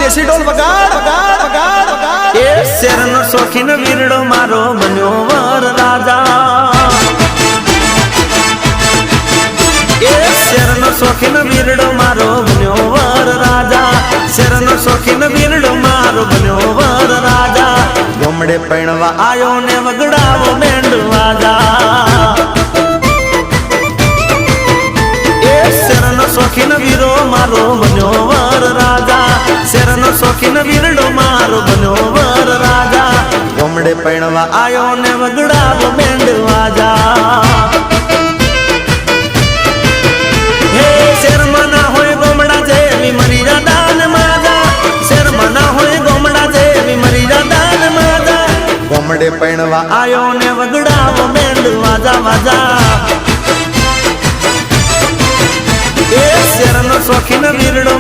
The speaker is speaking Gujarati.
દેશી ઢોલ વગાડ વગાડ વગાડ વગાડ એ શેરનો શોખીન વીરડો મારો બન્યો વર રાજા એ શેરનો શોખીન વીરડો મારો બન્યો વર રાજા શેરનો શોખીન વીરડો મારો બન્યો વર રાજા ગોમડે પૈણવા આયો ને વગડાવો બેન્ડ વાજા એ શેરનો શોખીન વીરો મારો બન્યો વર રાજા શેરનો શોખીન વીરડો મારો બન્યો વર રાજા ગોમડે પૈણવા આયો ને વગડાવો બેન્ડ વાજા હે શેરમાં ના હોય ગોમડા જેવી મરી દાન માજા શેરમાં ના હોય ગોમડા જેવી મરી દાન માજા ગોમડે પૈણવા આયો ને વગડાવો બેન્ડ વાજા વાજા એ શેરનો શોખીન વીરડો